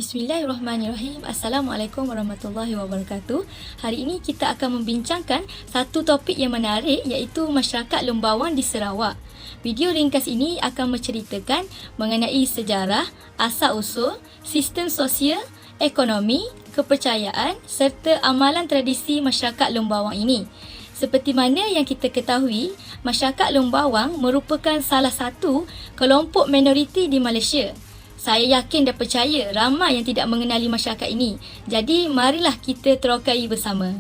Bismillahirrahmanirrahim. Assalamualaikum warahmatullahi wabarakatuh. Hari ini kita akan membincangkan satu topik yang menarik, iaitu masyarakat Lembawang di Sarawak. Video ringkas ini akan menceritakan mengenai sejarah, asal-usul, sistem sosial, ekonomi, kepercayaan serta amalan tradisi masyarakat Lembawang ini. Seperti mana yang kita ketahui, masyarakat Lembawang merupakan salah satu kelompok minoriti di Malaysia. Saya yakin dan percaya ramai yang tidak mengenali masyarakat ini. Jadi, marilah kita terokai bersama.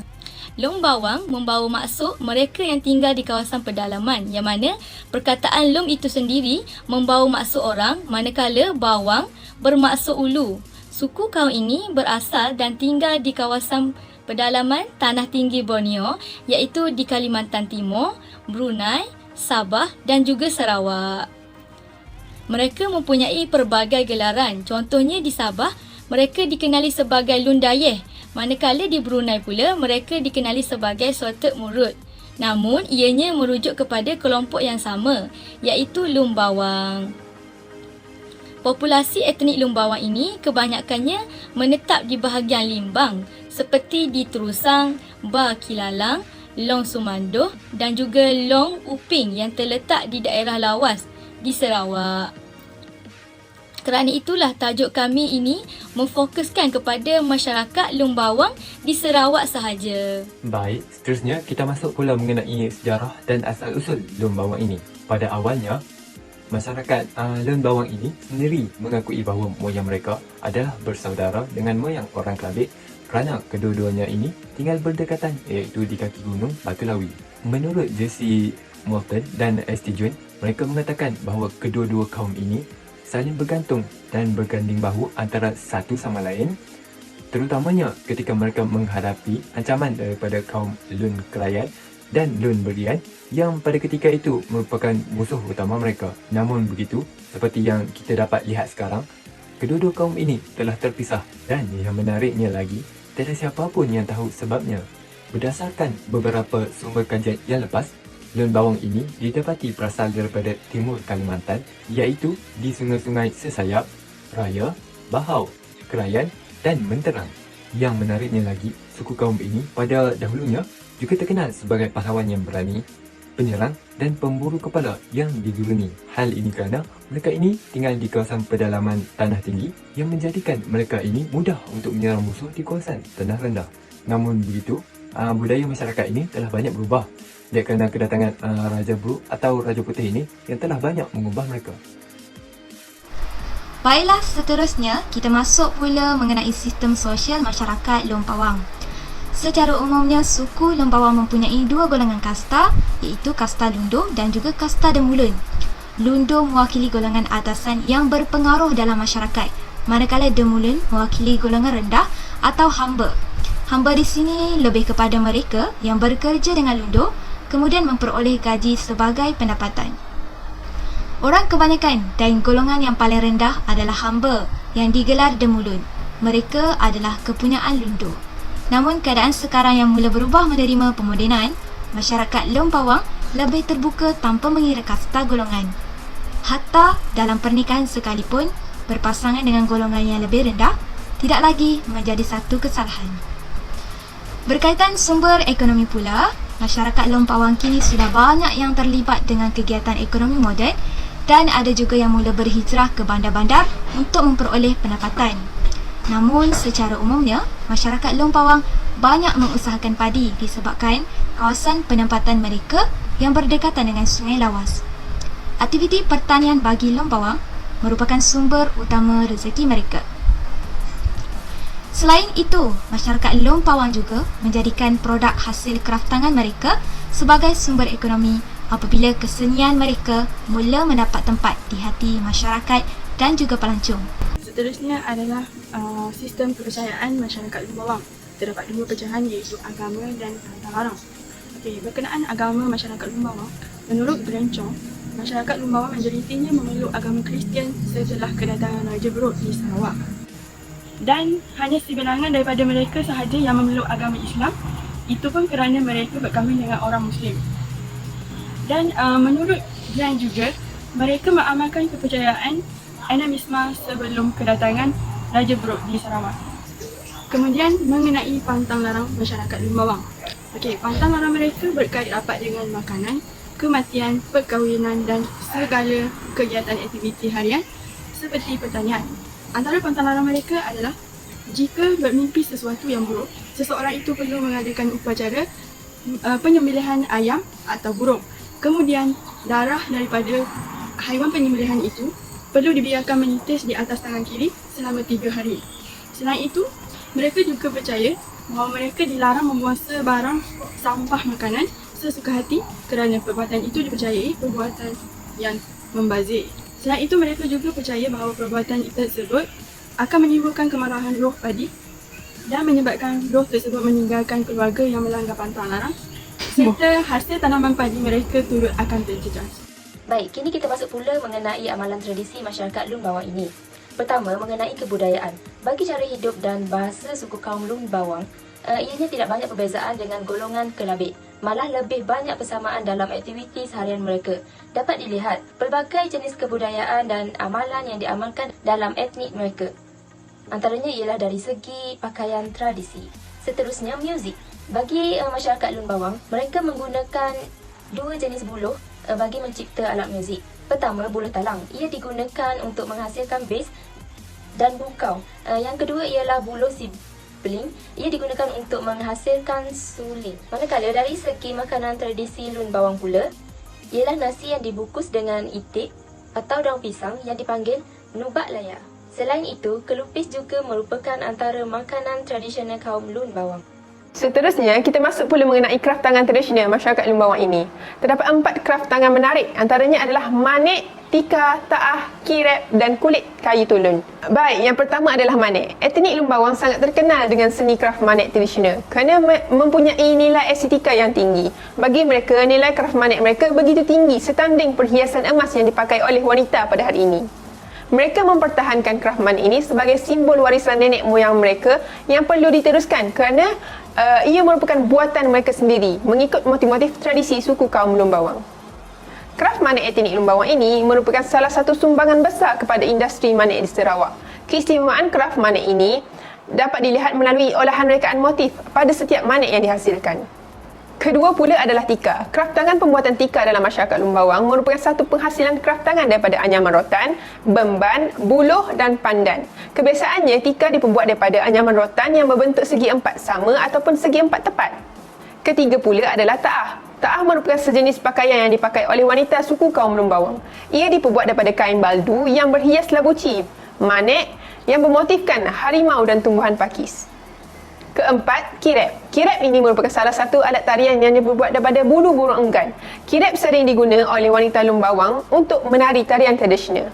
Lembawang membawa maksud mereka yang tinggal di kawasan pedalaman, yang mana perkataan lom itu sendiri membawa maksud orang, manakala bawang bermaksud ulu. Suku kaum ini berasal dan tinggal di kawasan pedalaman Tanah Tinggi Borneo, iaitu di Kalimantan Timur, Brunei, Sabah dan juga Sarawak. Mereka mempunyai pelbagai gelaran. Contohnya di Sabah, mereka dikenali sebagai Lun Dayeh. Manakala di Brunei pula, mereka dikenali sebagai Sotek Murut. Namun, ianya merujuk kepada kelompok yang sama, iaitu Lembawang. Populasi etnik Lembawang ini kebanyakannya menetap di bahagian Limbang, seperti di Terusang, Bar Kilalang, Long Sumandoh dan juga Long Uping yang terletak di daerah lawas di Sarawak. Kerana itulah tajuk kami ini memfokuskan kepada masyarakat Lembawang di Sarawak sahaja. Baik, seterusnya kita masuk pula mengenai sejarah dan asal-usul Lembawang ini. Pada awalnya, masyarakat Lembawang ini sendiri mengakui bahawa moyang mereka adalah bersaudara dengan moyang orang Kelabit kerana kedua-duanya ini tinggal berdekatan, iaitu di kaki gunung Batu Lawi. Menurut Jesse Moulton dan S.T. Jun, mereka mengatakan bahawa kedua-dua kaum ini saling bergantung dan berganding bahu antara satu sama lain, terutamanya ketika mereka menghadapi ancaman daripada kaum Lun Kelayan dan Lun Berian yang pada ketika itu merupakan musuh utama mereka. Namun begitu, seperti yang kita dapat lihat sekarang, kedua-dua kaum ini telah terpisah dan yang menariknya lagi, tiada siapa pun yang tahu sebabnya. Berdasarkan beberapa sumber kajian yang lepas, Lembawang ini didapati berasal daripada timur Kalimantan, iaitu di sungai-sungai Sesayap, Raya, Bahau, Kerayan dan Menterang. Yang menariknya lagi, suku kaum ini pada dahulunya juga terkenal sebagai pahlawan yang berani, penyerang dan pemburu kepala yang digulungi. Hal ini kerana mereka ini tinggal di kawasan pedalaman tanah tinggi yang menjadikan mereka ini mudah untuk menyerang musuh di kawasan tanah rendah. Namun begitu, budaya masyarakat ini telah banyak berubah kerana kedatangan Raja Bruk atau Raja Putih ini yang telah banyak mengubah mereka. Baiklah, seterusnya kita masuk pula mengenai sistem sosial masyarakat Lembawang. Secara umumnya, suku Lembawang mempunyai dua golongan kasta, iaitu kasta Lundu dan juga kasta Demulun. Lundu mewakili golongan atasan yang berpengaruh dalam masyarakat, manakala Demulun mewakili golongan rendah atau hamba. Hamba di sini lebih kepada mereka yang bekerja dengan Lundu, kemudian memperoleh gaji sebagai pendapatan. Orang kebanyakan dan golongan yang paling rendah adalah hamba yang digelar Demulun. Mereka adalah kepunyaan Lundu. Namun keadaan sekarang yang mula berubah menerima pemodenan, masyarakat Lembawang lebih terbuka tanpa mengira kasta golongan. Hatta dalam pernikahan sekalipun, berpasangan dengan golongan yang lebih rendah tidak lagi menjadi satu kesalahan. Berkaitan sumber ekonomi pula, masyarakat Lembawang kini sudah banyak yang terlibat dengan kegiatan ekonomi moden dan ada juga yang mula berhijrah ke bandar-bandar untuk memperoleh pendapatan. Namun secara umumnya, masyarakat Lembawang banyak mengusahakan padi disebabkan kawasan penempatan mereka yang berdekatan dengan sungai lawas. Aktiviti pertanian bagi Lembawang merupakan sumber utama rezeki mereka. Selain itu, masyarakat Lembawang juga menjadikan produk hasil kraftangan mereka sebagai sumber ekonomi apabila kesenian mereka mula mendapat tempat di hati masyarakat dan juga pelancong. Seterusnya adalah sistem kepercayaan masyarakat Lembawang. Terdapat dua pecahan, iaitu agama dan harta barang. Berkenaan agama masyarakat Lembawang, menurut pelancong, masyarakat Lembawang majoritinya memeluk agama Kristian setelah kedatangan Raja Bruk di Sarawak. Dan hanya sebilangan daripada mereka sahaja yang memeluk agama Islam, itu pun kerana mereka berkahwin dengan orang Muslim. Dan menurut Brian juga, mereka mengamalkan kepercayaan animisme sebelum kedatangan Raja Buruk di Sarawak. Kemudian mengenai pantang larang masyarakat Lun Bawang. Okey, pantang larang mereka berkait rapat dengan makanan, kematian, perkahwinan dan segala kegiatan aktiviti harian seperti pertanian. Antara pantang larang mereka adalah jika bermimpi sesuatu yang buruk, seseorang itu perlu mengadakan upacara penyembelihan ayam atau burung. Kemudian darah daripada haiwan penyembelihan itu perlu dibiarkan menitis di atas tangan kiri selama 3 hari. Selain itu, mereka juga percaya bahawa mereka dilarang membuang sebarang sampah makanan sesuka hati kerana perbuatan itu dipercayai perbuatan yang membazir. Selain itu, mereka juga percaya bahawa perbuatan tersebut akan menimbulkan kemarahan roh padi dan menyebabkan roh tersebut meninggalkan keluarga yang melanggar pantang larang serta hasil tanaman padi mereka turut akan terjejas. Baik, kini kita masuk pula mengenai amalan tradisi masyarakat Lun Bawang ini. Pertama, mengenai kebudayaan. Bagi cara hidup dan bahasa suku kaum Lun Bawang, ianya tidak banyak perbezaan dengan golongan kelabit. Malah lebih banyak persamaan dalam aktiviti seharian mereka. Dapat dilihat pelbagai jenis kebudayaan dan amalan yang diamalkan dalam etnik mereka. Antaranya ialah dari segi pakaian tradisi. Seterusnya, muzik. Bagi masyarakat Lun Bawang, mereka menggunakan 2 jenis buluh bagi mencipta alat muzik. Pertama, buluh talang. Ia digunakan untuk menghasilkan bass dan bungkau. Yang kedua ialah buluh sibling. Ia digunakan untuk menghasilkan suling. Manakala dari segi makanan tradisi Lun Bawang pula, ialah nasi yang dibungkus dengan itik atau daun pisang yang dipanggil nubak layar. Selain itu, kelupis juga merupakan antara makanan tradisional kaum Lun Bawang. Seterusnya, kita masuk pula mengenai kraft tangan tradisional masyarakat Lun Bawang ini. Terdapat 4 kraft tangan menarik. Antaranya adalah manik, tika, taah, kirep dan kulit kayu tulun. Baik, yang pertama adalah manik. Etnik Lun Bawang sangat terkenal dengan seni kraft manik tradisional kerana mempunyai nilai estetika yang tinggi. Bagi mereka, nilai kraft manik mereka begitu tinggi setanding perhiasan emas yang dipakai oleh wanita pada hari ini. Mereka mempertahankan kraft manik ini sebagai simbol warisan nenek moyang mereka yang perlu diteruskan kerana ia merupakan buatan mereka sendiri mengikut motif-motif tradisi suku kaum Lun Bawang. Kraft manik etnik Lun Bawang ini merupakan salah satu sumbangan besar kepada industri manik di Sarawak. Keistimewaan kraft manik ini dapat dilihat melalui olahan rekaan motif pada setiap manik yang dihasilkan. Kedua pula adalah tika. Kraft tangan pembuatan tika dalam masyarakat Lun Bawang merupakan satu penghasilan kraft tangan daripada anyaman rotan, bemban, buluh dan pandan. Kebiasaannya, tika diperbuat daripada anyaman rotan yang berbentuk segi empat sama ataupun segi empat tepat. Ketiga pula adalah taah. Taah merupakan sejenis pakaian yang dipakai oleh wanita suku kaum Lun Bawang. Ia diperbuat daripada kain baldu yang berhias labuci, manik yang bermotifkan harimau dan tumbuhan pakis. Keempat, kirep. Kirep ini merupakan salah satu alat tarian yang dibuat daripada bulu burung enggan. Kirep sering digunakan oleh wanita Lun Bawang untuk menari tarian tradisional.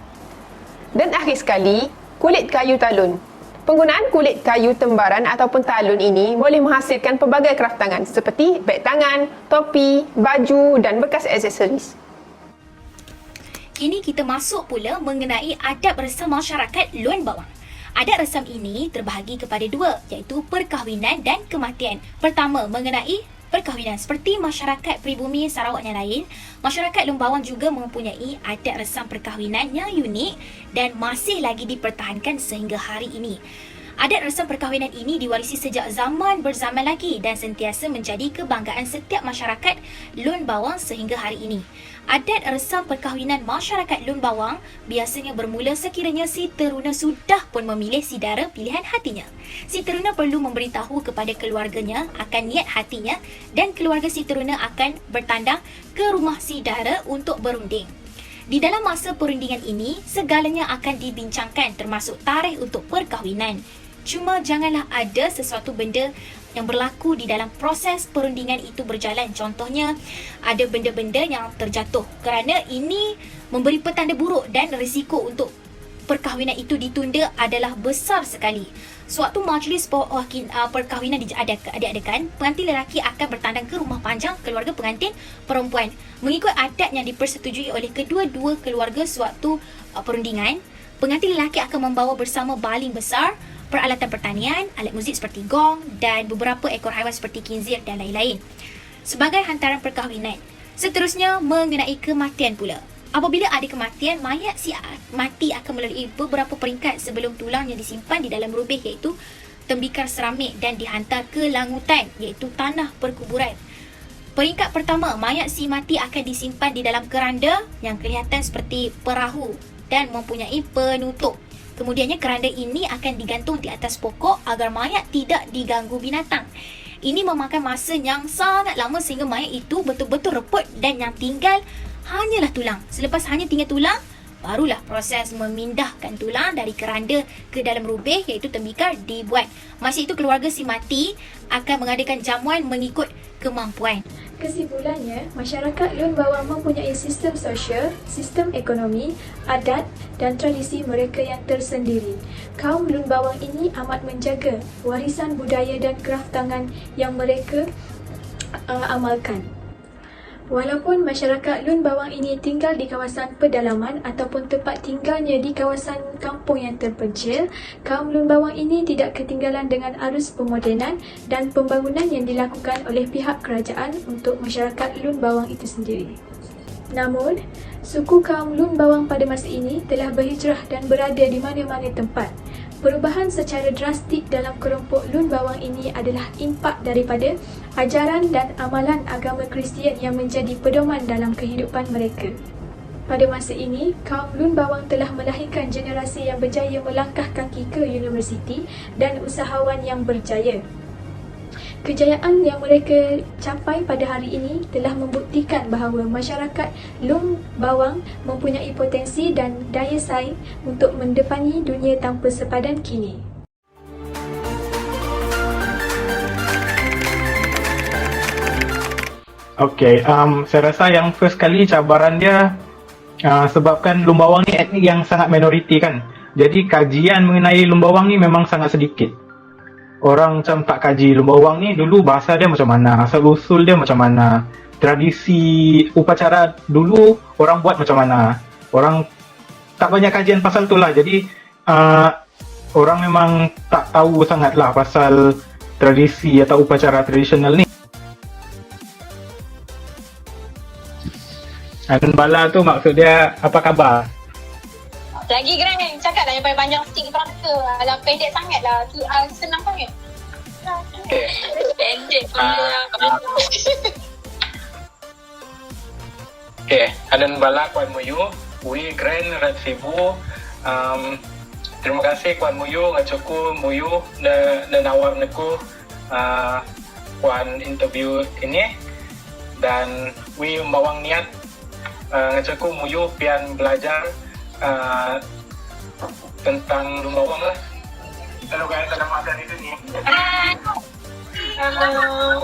Dan akhir sekali, kulit kayu talun. Penggunaan kulit kayu tembaran ataupun talun ini boleh menghasilkan pelbagai kraft tangan seperti beg tangan, topi, baju dan bekas aksesoris. Kini kita masuk pula mengenai adab resam masyarakat Lun Bawang. Adat resam ini terbahagi kepada 2, iaitu perkahwinan dan kematian. Pertama, mengenai perkahwinan. Seperti masyarakat pribumi Sarawak yang lain, masyarakat Lun Bawang juga mempunyai adat resam perkahwinan yang unik dan masih lagi dipertahankan sehingga hari ini. Adat resam perkahwinan ini diwarisi sejak zaman berzaman lagi dan sentiasa menjadi kebanggaan setiap masyarakat Lun Bawang sehingga hari ini. Adat resam perkahwinan masyarakat Lun Bawang biasanya bermula sekiranya si teruna sudah pun memilih si dara pilihan hatinya. Si teruna perlu memberitahu kepada keluarganya akan niat hatinya dan keluarga si teruna akan bertandang ke rumah si dara untuk berunding. Di dalam masa perundingan ini, segalanya akan dibincangkan termasuk tarikh untuk perkahwinan. Cuma janganlah ada sesuatu benda yang berlaku di dalam proses perundingan itu berjalan. Contohnya, ada benda-benda yang terjatuh kerana ini memberi petanda buruk dan risiko untuk perkahwinan itu ditunda adalah besar sekali. Suatu majlis perkahwinan diadakan, pengantin lelaki akan bertandang ke rumah panjang keluarga pengantin perempuan. Mengikut adat yang dipersetujui oleh kedua-dua keluarga suatu perundingan, pengantin lelaki akan membawa bersama baling besar, peralatan pertanian, alat muzik seperti gong dan beberapa ekor haiwan seperti khinzir dan lain-lain sebagai hantaran perkahwinan. Seterusnya, mengenai kematian pula. Apabila ada kematian, mayat si mati akan melalui beberapa peringkat sebelum tulang yang disimpan di dalam rubih, iaitu tembikar seramik, dan dihantar ke langutan, iaitu tanah perkuburan. Peringkat pertama, mayat si mati akan disimpan di dalam keranda yang kelihatan seperti perahu dan mempunyai penutup. Kemudiannya keranda ini akan digantung di atas pokok agar mayat tidak diganggu binatang. Ini memakan masa yang sangat lama sehingga mayat itu betul-betul reput dan yang tinggal hanyalah tulang. Selepas hanya tinggal tulang, barulah proses memindahkan tulang dari keranda ke dalam rubih, iaitu tembikar, dibuat. Masa itu keluarga si mati akan mengadakan jamuan mengikut kemampuan. Kesimpulannya, masyarakat Lun Bawang mempunyai sistem sosial, sistem ekonomi, adat dan tradisi mereka yang tersendiri. Kaum Lun Bawang ini amat menjaga warisan budaya dan kraf tangan yang mereka amalkan. Walaupun masyarakat Lun Bawang ini tinggal di kawasan pedalaman ataupun tempat tinggalnya di kawasan kampung yang terpencil, kaum Lun Bawang ini tidak ketinggalan dengan arus pemodenan dan pembangunan yang dilakukan oleh pihak kerajaan untuk masyarakat Lun Bawang itu sendiri. Namun, suku kaum Lun Bawang pada masa ini telah berhijrah dan berada di mana-mana tempat. Perubahan secara drastik dalam kelompok Lun Bawang ini adalah impak daripada ajaran dan amalan agama Kristian yang menjadi pedoman dalam kehidupan mereka. Pada masa ini, kaum Lun Bawang telah melahirkan generasi yang berjaya melangkah kaki ke universiti dan usahawan yang berjaya. Kejayaan yang mereka capai pada hari ini telah membuktikan bahawa masyarakat Lun Bawang mempunyai potensi dan daya saing untuk mendepani dunia tanpa sepadan kini. Okay, saya rasa yang first kali cabaran dia sebabkan Lun Bawang ni etnik yang sangat minoriti kan. Jadi kajian mengenai Lun Bawang ni memang sangat sedikit. Orang macam tak kaji Lun Bawang ni dulu bahasa dia macam mana, asal usul dia macam mana, tradisi upacara dulu orang buat macam mana. Orang tak banyak kajian pasal tu lah. Jadi orang memang tak tahu sangatlah pasal tradisi atau upacara tradisional ni. Adun bala tu maksud dia apa khabar? Lagi Grand, cakap lah yang paling panjang sikit korang kata. Alah, pendek sangat lah. Senang sangat. Okay. Pendek pun Okay, Adun bala Kuan Muyu, Ui Grand Rat Sibu. Terima kasih Kuan Muyu ngacuku Muyu na nawar naku Kuan interview ini. Dan Ui Bawang niat ngacuku Muyu pian belajar tentang Lun Bawang lah. Halo guys, ada Mak Dan di sini. Halo.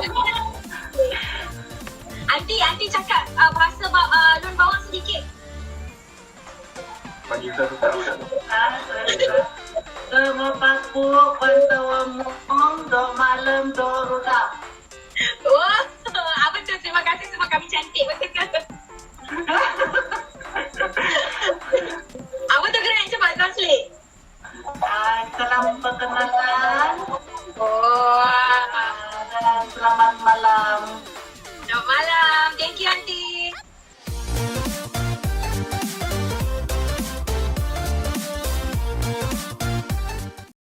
Aunty cakap bahasa Lun Bawang sedikit. Bagi satu tahu dah. Semua paku pantau mong do malam do ruda. Wah, betul. Terima kasih semua, kami cantik. Betul ke? Apa tu Grand? Cepat translate. Salam perkenalan.